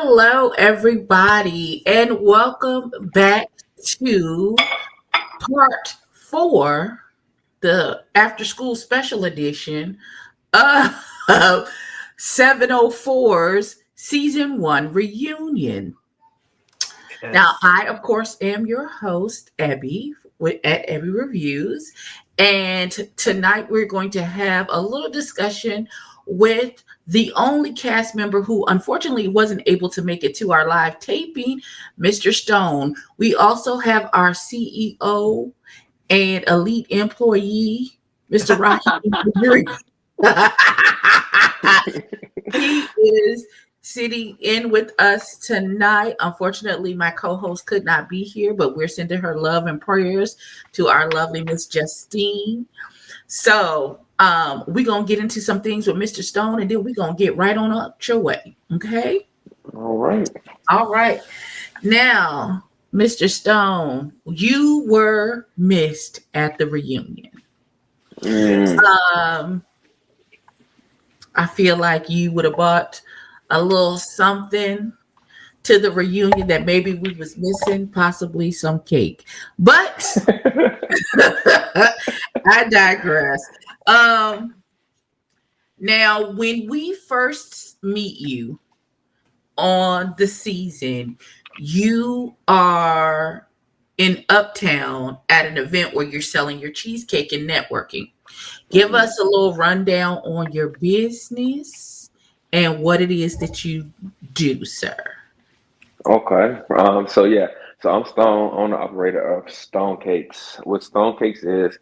Hello, everybody, and welcome back to part four, the after school special edition of 704's season one reunion. Now, Yes. I, of course, am your host, Abby, at Abby Reviews. And tonight we're going to have a little discussion with the only cast member who unfortunately wasn't able to make it to our live taping, Mr. Stone. We also have our CEO and elite employee, Mr. Raheem. He is sitting in with us tonight. Unfortunately, my co-host could not be here, but we're sending her love and prayers to our lovely Miss Justine. So we're gonna get into some things with Mr. Stone, and then we're gonna get right on up your way. Okay. All right. All right. Now, Mr. Stone, you were missed at the reunion. Mm. Um, I feel like you would have bought a little something to the reunion that maybe we was missing, possibly some cake. But I digress. Um, Now, when we first meet you on the season, you are in Uptown at an event where you're selling your cheesecake and networking. Give Mhm. us a little rundown on your business and what it is that you do, sir. Okay. So I'm Stone, owner operator of Stone Cakes. What Stone Cakes is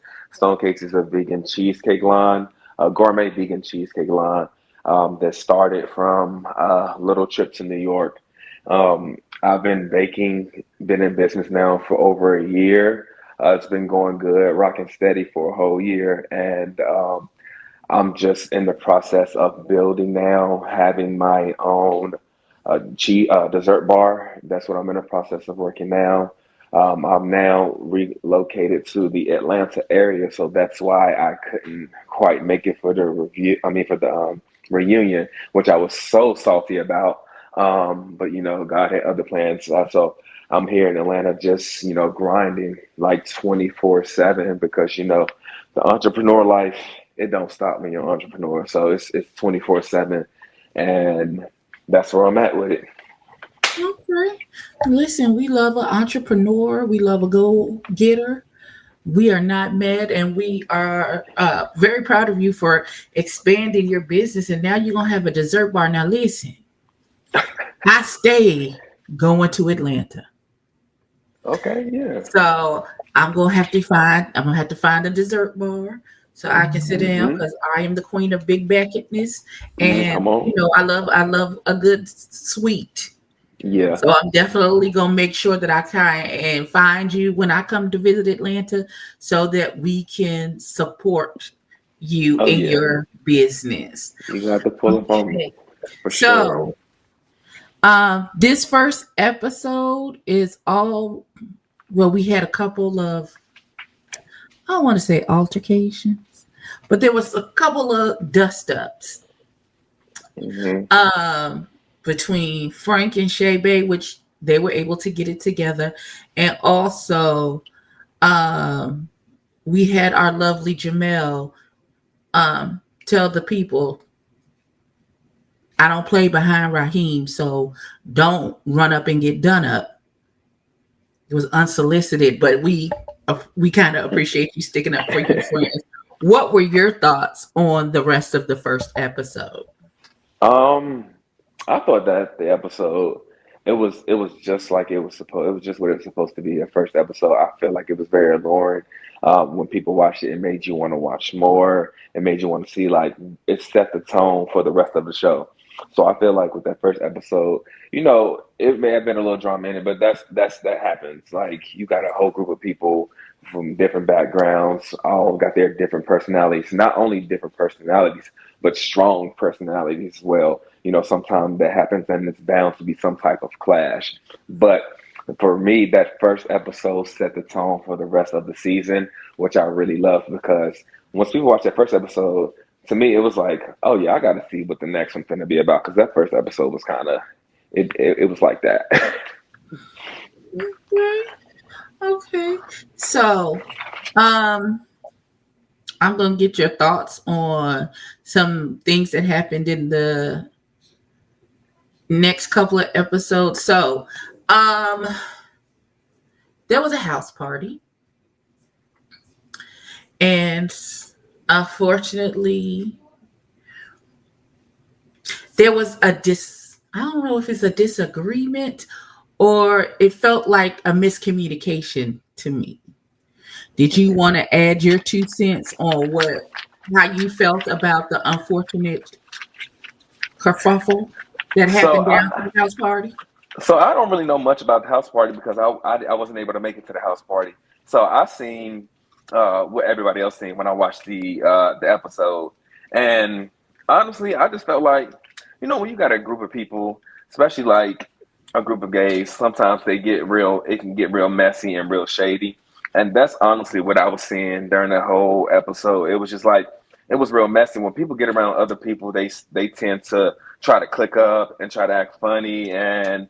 a vegan cheesecake line, a gourmet vegan cheesecake line that started from a little trip to New York. I've been baking, been in business now for over a year. It's been going good, rocking steady for a whole year, and I'm just in the process of building now, having my own dessert bar. That's what I'm in the process of working now. I'm now relocated to the Atlanta area, so that's why I couldn't quite make it for the review. I mean, for the reunion, which I was so salty about. But God had other plans. So I'm here in Atlanta, just grinding like 24/7 because the entrepreneur life, it don't stop when you're an entrepreneur. So it's 24/7, and that's where I'm at with it. Okay. Listen, we love an entrepreneur. We love a go getter. We are not mad, and we are very proud of you for expanding your business. And now you're going to have a dessert bar. Now, listen, I stay going to Atlanta. Okay, yeah. So I'm gonna have to find a dessert bar so I can sit down Hmm. because I am the queen of big backetness, and Come on. I love a good sweet. Yeah. So I'm definitely gonna make sure that I try and find you when I come to visit Atlanta so that we can support you Oh in yeah. your business. You got to pull up on me Okay. for sure. So this first episode is all well, we had a couple of I don't want to say altercations, but there was a couple of dust ups Hmm. um, between Frank and Shay Bay, which they were able to get it together, and also um, we had our lovely Jamel tell the people, "I don't play behind Raheem, so don't run up and get done up." It was unsolicited, but we kind of appreciate you sticking up for your friends. What were your thoughts on the rest of the first episode? um, I thought that the episode, it was just like it was just what it was supposed to be. The first episode, I feel like it was very alluring. When people watched it, it made you want to watch more. It made you want to see, like, it set the tone for the rest of the show. So I feel like with that first episode, it may have been a little drama in it, but that happens. Like, you got a whole group of people from different backgrounds, all got their different personalities. Not only different personalities, but strong personalities as well. Sometimes that happens and it's bound to be some type of clash. But for me, that first episode set the tone for the rest of the season, which I really loved because once people watch that first episode, to me, it was like, oh yeah, I got to see what the next one's going to be about because that first episode was kind of, it was like that. Okay. Okay. So, um, I'm gonna get your thoughts on some things that happened in the next couple of episodes. So, um, there was a house party, and unfortunately, there was a dis. I don't know if it's a disagreement or it felt like a miscommunication to me. Did you want to add your 2 cents on what how you felt about the unfortunate kerfuffle that So happened down to I the house party? so I don't really know much about the house party because I wasn't able to make it to the house party. So I seen what everybody else seen when I watched the episode, and honestly, I just felt like, when you got a group of people, especially like a group of gays, sometimes they get real. It can get real messy and real shady, and that's honestly what I was seeing during the whole episode. It was just like it was real messy. When people get around other people, they tend to try to click up and try to act funny, and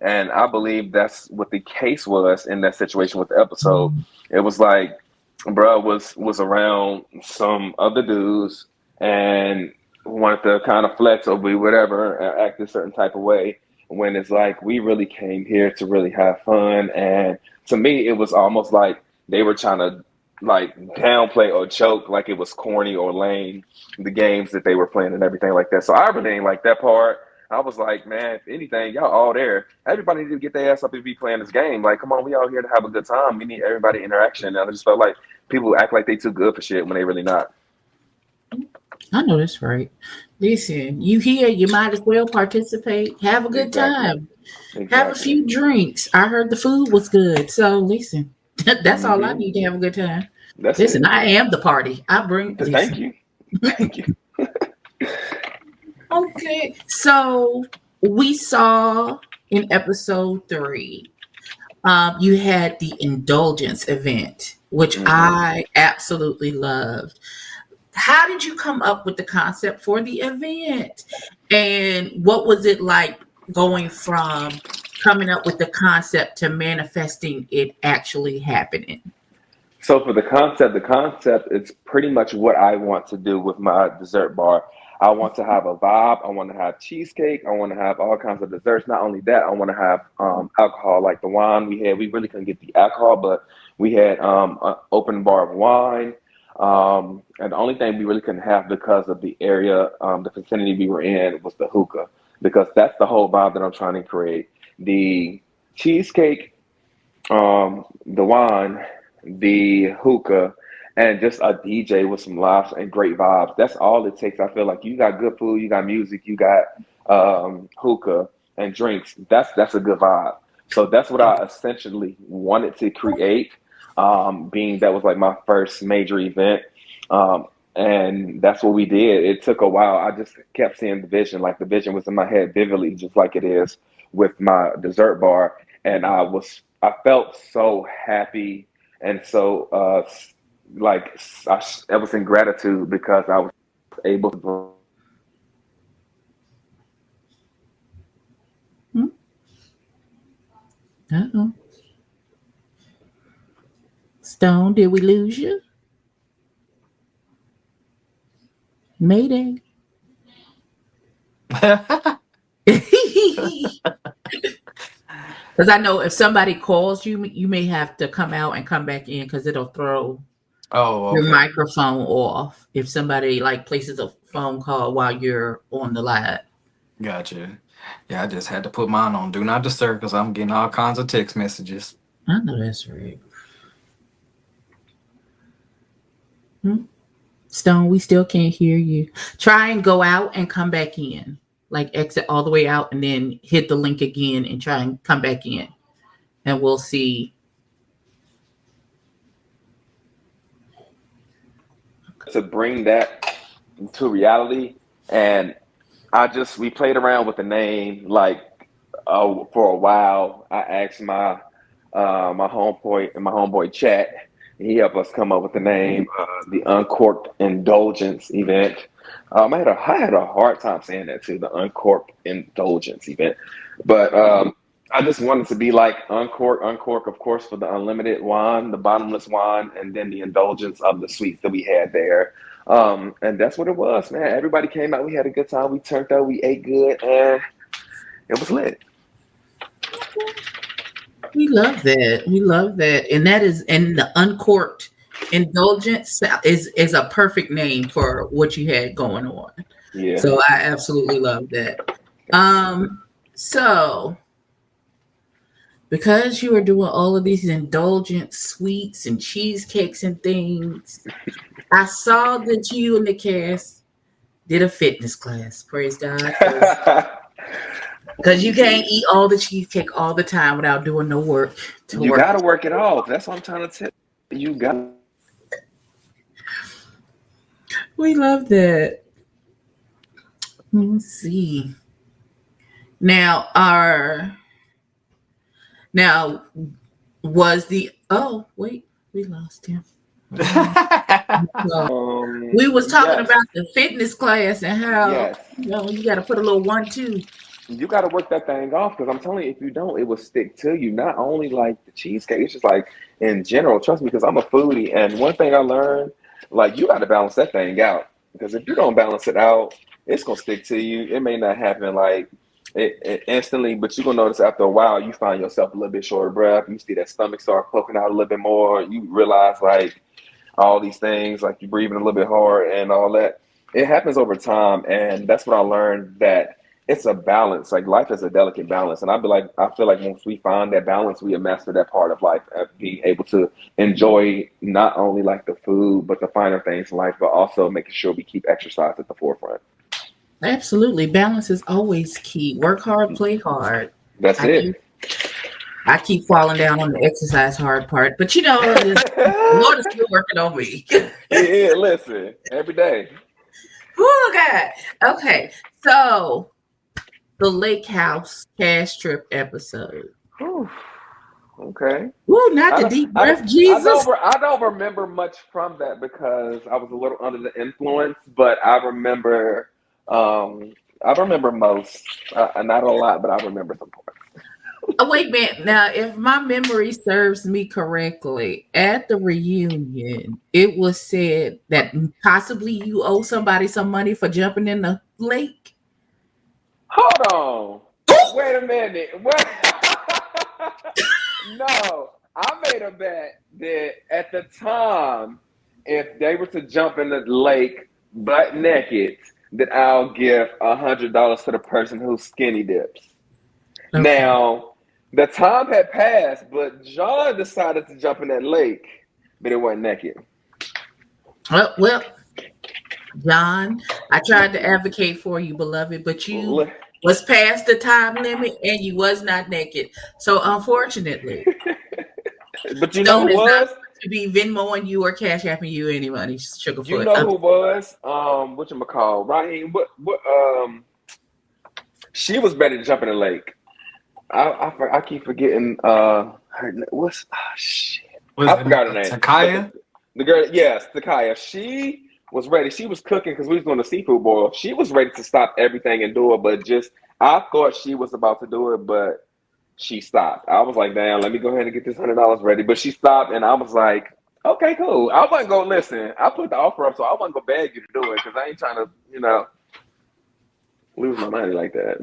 I believe that's what the case was in that situation with the episode. It was like, bruh was around some other dudes and wanted to kind of flex or be whatever and act a certain type of way. When it's like we really came here to really have fun, and to me, it was almost like they were trying to like downplay or joke like it was corny or lame, the games that they were playing and everything like that. So I really didn't like that part. I was like, man, if anything, y'all all there. Everybody need to get their ass up and be playing this game. Like, come on, we all here to have a good time. We need everybody interaction. And I just felt like people act like they too good for shit when they really not. I know that's right. Listen, you here, you might as well participate. Have a good Exactly. time. Have a Exactly. few drinks. I heard the food was good. So listen, that's all I Hmm. need to have a good time. That's Listen, it. I am the party. I bring Thank listen. you. Thank you. Okay. So we saw in episode 3, you had the indulgence event, which Hmm. I absolutely loved. How did you come up with the concept for the event? And what was it like going from coming up with the concept to manifesting it actually happening? So for the concept is pretty much what I want to do with my dessert bar. I want to have a vibe. I want to have cheesecake. I want to have all kinds of desserts. Not only that, I want to have alcohol like the wine we had. We really couldn't get the alcohol, but we had an open bar of wine. And the only thing we really couldn't have because of the area, the vicinity we were in, was the hookah. Because that's the whole vibe that I'm trying to create. The cheesecake, the wine, the hookah, and just a DJ with some laughs and great vibes. That's all it takes. I feel like you got good food, you got music, you got hookah and drinks. That's a good vibe. So that's what I essentially wanted to create. Being that was like my first major event. And that's what we did. It took a while. I just kept seeing the vision. Like the vision was in my head vividly, just like it is with my dessert bar. And I felt so happy and so like I was in gratitude because I was able to bring Hmm? Uh-oh. Stone, did we lose you? Mayday. Because I know if somebody calls you, you may have to come out and come back in because it'll throw Oh, your okay. microphone off if somebody like places a phone call while you're on the live. Gotcha. Yeah, I just had to put mine on Do Not Disturb because I'm getting all kinds of text messages. I know that's right. Hmm? Stone, we still can't hear you. Try and go out and come back in. Like exit all the way out and then hit the link again and try and come back in. And we'll see. to bring that to reality. And we played around with the name like for a while. I asked my homeboy chat. He helped us come up with the name, the Uncorked Indulgence Event. I had a hard time saying that too, the Uncorked Indulgence Event. But I just wanted to be like uncork, uncork, of course, for the unlimited wine, the bottomless wine, and then the indulgence of the sweets that we had there. And that's what it was, man. Everybody came out. We had a good time. We turned out. We ate good, and it was lit. We love that. We love that. And that is, and the uncorked indulgence is a perfect name for what you had going on. Yeah. So I absolutely love that. So because you are doing all of these indulgent sweets and cheesecakes and things, I saw that you and the cast did a fitness class. Praise God, because you can't eat all the cheesecake all the time without doing no work to You work. got to work it off. That's what I'm trying to tell you. You got. We love that. Let's see. Now, our now was the oh wait, we lost him. So, we was talking Yes, about the fitness class and how yes. you got to put a little 1-2. You got to work that thing off because I'm telling you, if you don't, it will stick to you. Not only like the cheesecake, it's just like in general. Trust me, because I'm a foodie, and one thing I learned, like you got to balance that thing out because if you don't balance it out, it's gonna stick to you. It may not happen like it instantly, but you're gonna notice after a while, you find yourself a little bit short of breath. You see that stomach start poking out a little bit more. You realize like all these things, like you're breathing a little bit hard and all that. It happens over time, and that's what I learned that it's a balance. Like life is a delicate balance, and I feel like once we find that balance, we have mastered that part of life, of being able to enjoy not only like the food, but the finer things in life, but also making sure we keep exercise at the forefront. Absolutely, balance is always key. Work hard, play hard. That's I keep it. I keep falling down on the exercise hard part, but the Lord is still working on me. Yeah, listen, every day. Oh God. Okay, so the Lake House cash trip episode. Whew, okay. Ooh, not I the don't, deep I don't, breath, Jesus. I don't remember much from that because I was a little under the influence. But um, I remember most, not a lot, but I remember some parts. Oh, wait a minute. Now, if my memory serves me correctly, at the reunion, it was said that possibly you owe somebody some money for jumping in the lake. Hold on, wait a minute. What? No, I made a bet that at the time, if they were to jump in the lake butt naked, that I'll give $100 to the person who skinny dips. Okay. Now, the time had passed, but John decided to jump in that lake, but it wasn't naked. Well, John, I tried to advocate for you, beloved, but you was past the time limit and you was not naked. So unfortunately, But you know Stone who is not was? going to be Venmoing you or Cash Apping you any money, You Sugarfoot. know who was? What you call Raheem? What? She was ready to jump in the lake. I keep forgetting. What's shit? Was I it forgot her name. But Takaya? the girl, yes, Takaya. She was ready. She was cooking because we was doing a seafood boil. She was ready to stop everything and do it, but just I thought she was about to do it, but she stopped. I was like, damn, let me go ahead and get this $100 ready. But she stopped, and I was like, okay, cool. I wasn't go listen. I put the offer up, so I wasn't gonna beg you to do it because I ain't trying to, lose my money like that.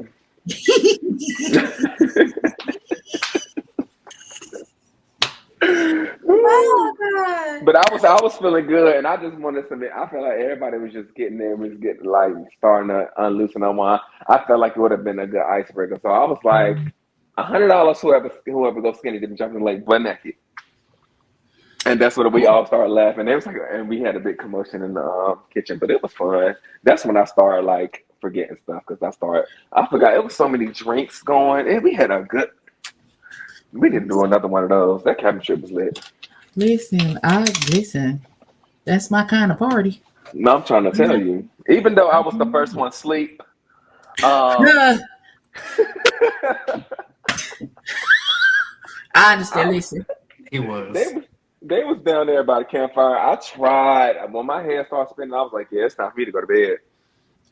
Oh God. But I was feeling good, and I just wanted something. I felt like everybody was just getting there, was getting like starting to unloosen on one. I felt like it would have been a good icebreaker. So I was like, $100 whoever goes skinny didn't jump in the lake butt naked, and that's when we all started laughing. It was like, and we had a big commotion in the kitchen, but it was fun. That's when I started like forgetting stuff because I forgot it was so many drinks going, and we had a good. We didn't do another one of those. That cabin trip was lit. Listen, I listen. That's my kind of party. No, I'm trying to tell you. Even though I was the first one asleep, um, I understand. I, Listen, He they was. was they was down there by the campfire. I tried when my head started spinning. I was like, "Yeah, it's time for me to go to bed."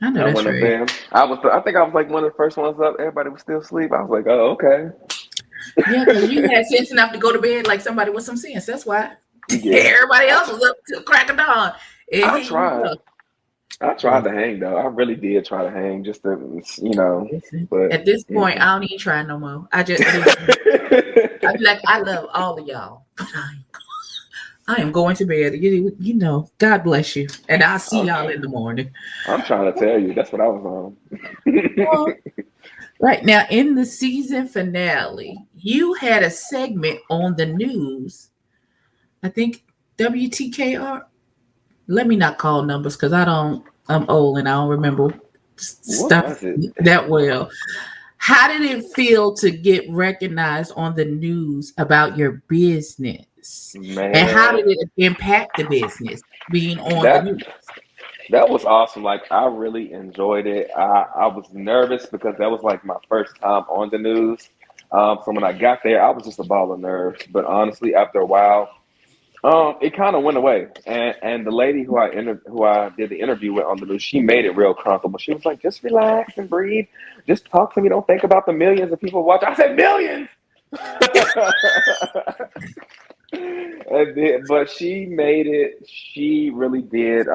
I know I that's went up right. there. I think I was like one of the first ones up. Everybody was still asleep. I was like, oh, okay. Yeah, because you had sense enough to go to bed like somebody with some sense. That's why. Yeah. Everybody I, else tr- was up till crack of dawn. And I here you tried. go. I Well, tried to hang though. I really did try to hang just to, you know, listen, but at this point, mm-mm. I don't even try no more. I just listen. I be like, I love all of y'all, but I am going to bed. You know, God bless you, and I'll see I'm, y'all in the morning. I'm trying to tell you, that's what I was on. Well, right now, in the season finale, you had a segment on the news. I think WTKR. Let me not call numbers because I don't. I'm old and I don't remember What stuff was it? that well. How did it feel to get recognized on the news about your business? And how did Man, it impact the business being on the that news? that was awesome. Like I really enjoyed it. I was nervous because that was like my first time on the news. So when I got there, I was just a ball of nerves. But honestly, after a while, it kind of went away. And the lady who I did the interview with on the news, she made it real comfortable. She was like, "Just relax and breathe. Just talk to me. Don't think about the millions of people watching." I said, "Millions." But she made it. She really did.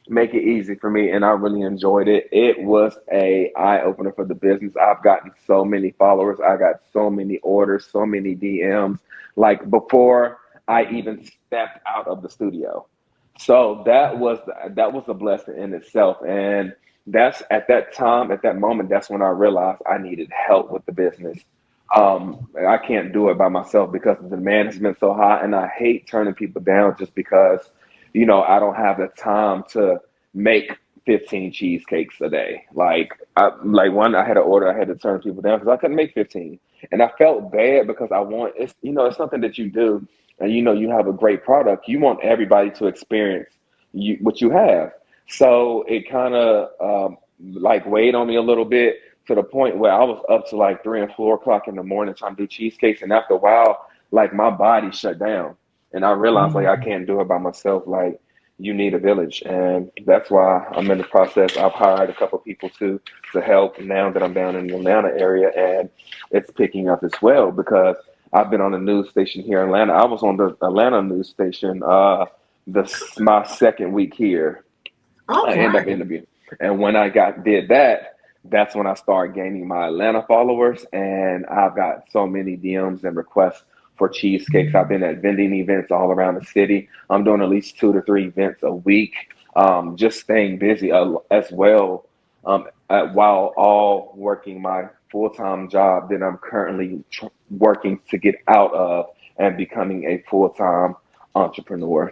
Make it easy for me, and I really enjoyed it. It was a eye opener for the business. I've gotten so many followers. I got so many orders, so many DMs, like before I even stepped out of the studio. So that was a blessing in itself, and that's at that time, at that moment, that's when I realized I needed help with the business. I can't do it by myself because the demand has been so high, and I hate turning people down just because I don't have the time to make 15 cheesecakes a day. Like one, I had an order, I had to turn people down because I couldn't make 15, and I felt bad because it's something that you do, and you have a great product. You want everybody to experience what you have. So it kind of like weighed on me a little bit to the point where I was up to like 3 and 4 o'clock in the morning trying to do cheesecakes, and after a while, like my body shut down, and I realized like I Mhm. can't do it by myself. Like you need a village, and that's why I'm in the process. I've hired a couple of people to help now that I'm down in the Atlanta area, and it's picking up as well because I've been on a news station here in Atlanta. I was on the Atlanta news station my second week here. All I end up right. interviewing, and when I did that, that's when I started gaining my Atlanta followers, and I've got so many DMs and requests for cheesecakes. I've been at vending events all around the city. I'm doing at least 2 to 3 events a week, just staying busy as well, while all working my full time job that I'm currently working to get out of and becoming a full time entrepreneur.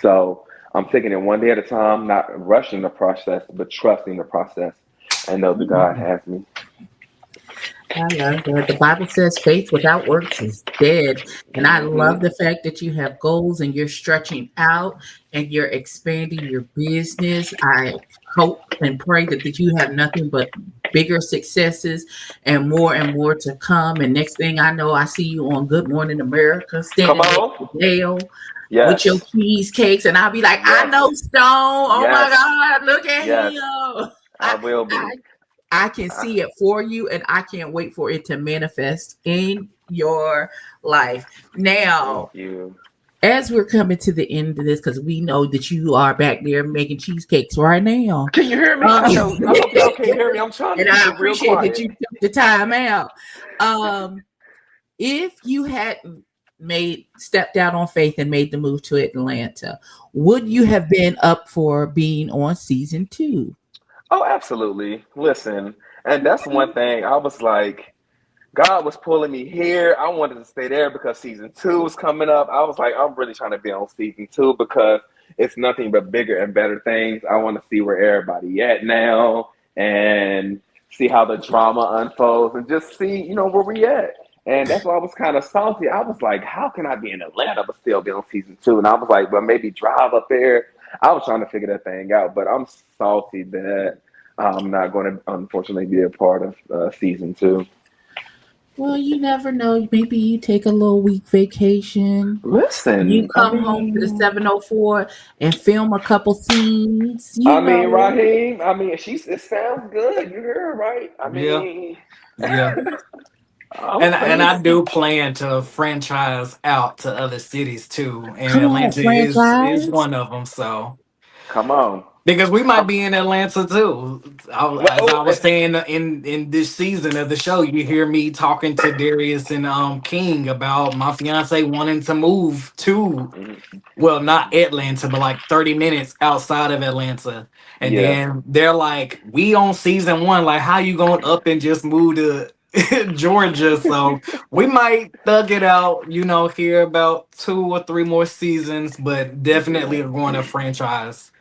So I'm taking it one day at a time, not rushing the process, but trusting the process and know that God Mhm. has me. I love that. The Bible says faith without works is dead. And I love Hmm. the fact that you have goals and you're stretching out and you're expanding your business. I hope and pray that you have nothing but bigger successes and more to come. And next thing I know, I see you on Good Morning America Come standing next to on. Dale with your Yes. cheesecakes. And I'll be like, I Yes. know Stone. Oh my Yes. God, look at Yes. him. I I, will I be. I can I, see it for you and I can't wait for it to manifest in your life. thank Now, you. as we're coming to the end of this, because we know that you are back there making cheesecakes right now. Can you hear me? Um, I know. I hope y'all can hear me. I'm trying to and keep I it real appreciate that quiet. you took the time out. Um, if you hadn't made stepped out on faith and made the move to Atlanta, would you Mhm. have been up for being on season two? Oh, absolutely. Listen, and that's one thing. I was like, God was pulling me here. I wanted to stay there because season two was coming up. I was like, I'm really trying to be on season two because it's nothing but bigger and better things. I want to see where everybody at now and see how the drama unfolds and just see, where we at. And that's why I was kind of salty. I was like, how can I be in Atlanta but still be on season two? And I was like, well, maybe drive up there. I was trying to figure that thing out, but I'm salty that I'm not going to unfortunately be a part of season two. Well, you never know. Maybe you take a little week vacation. You Listen, come home to the 704 and film a couple scenes, you know. Raheem, it sounds good. You hear her right. Yeah, yeah. And Okay. I do plan to franchise out to other cities too, and Come on, Atlanta is franchise. one of them. So Come on. because we might Come. be in Atlanta too. Well, As I was saying in this season of the show, you hear me talking to Darius and King about my fiance wanting to move to, mhm. well, not Atlanta, but like 30 minutes outside of Atlanta. And Yeah. then they're like, we on season one, like how you going up and just move to Georgia? So we might thug it out, here about 2 or 3 more seasons, but definitely Yeah. are going to franchise.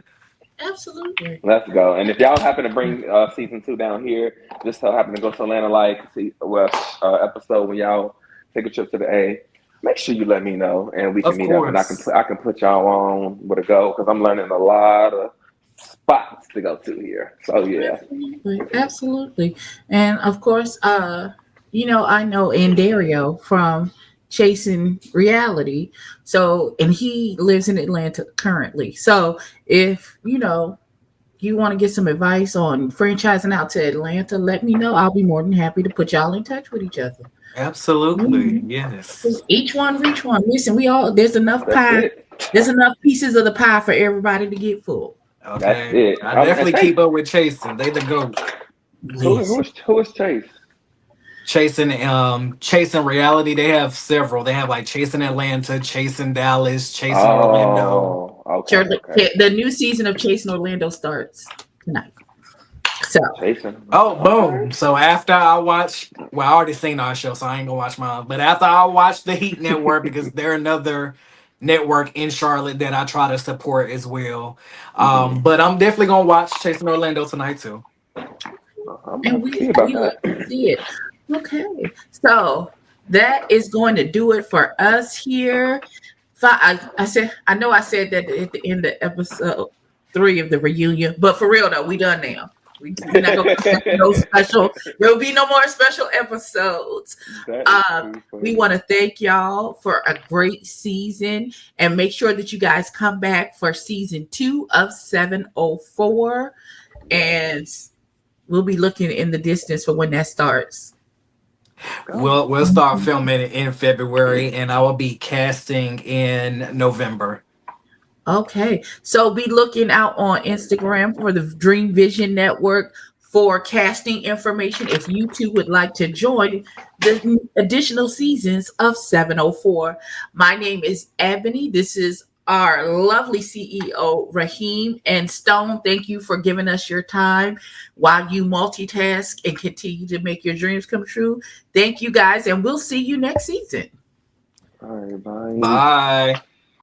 Absolutely. Let's go. And if y'all happen to bring season two down here, just so happen to go to Atlanta, like episode when y'all take a trip to the A, make sure you let me know and we can Of meet up and course. I can put y'all on where to go because I'm learning a lot of spots to go to here. So yeah. Absolutely. Absolutely. And of course, I know Andario from Chasing Reality. So, and he lives in Atlanta currently. So, if you want to get some advice on franchising out to Atlanta, let me know. I'll be more than happy to put y'all in touch with each other. Absolutely. Mhm. Yes. Each one reach one. Listen, we all there's enough That's pie. it. There's enough pieces of the pie for everybody to get full. That's Okay. it. I And definitely keep thank up with Chasing. They the GOAT. Listen. who is Chase? Chasing Reality. They have several. They have like Chasing Atlanta, Chasing Dallas, Chasing Orlando. Oh, okay, Shirley, okay. the new season of Chasing Orlando starts tonight. So, Jason. Oh, Okay. boom. So after I watch, well, I already seen our show, so I ain't gonna watch mine. But after I watch the Heat Network, because they're another network in Charlotte that I try to support as well. Hmm. But I'm definitely gonna watch Chasing Orlando tonight too. I'm gonna and have to see we about love that. to see it. Okay, so that is going to do it for us here. I said I know I said that at the end of episode 3 of the reunion, but for real though, we done now. We're not gonna come back to no special. There will be no more special episodes. That is Uh, too we funny. want to thank y'all for a great season and make sure that you guys come back for season 2 of 704. Yes. And we'll be looking in the distance for when that starts. Let's go. We'll start filming it in February, and I will be casting in November. Okay. So be looking out on Instagram for the Dream Vision Network for casting information if you two would like to join the additional seasons of 704. My name is Ebony. This is our lovely CEO, Raheem and Stone. Thank you for giving us your time while you multitask and continue to make your dreams come true. Thank you guys, and we'll see you next season. All right, bye. Bye.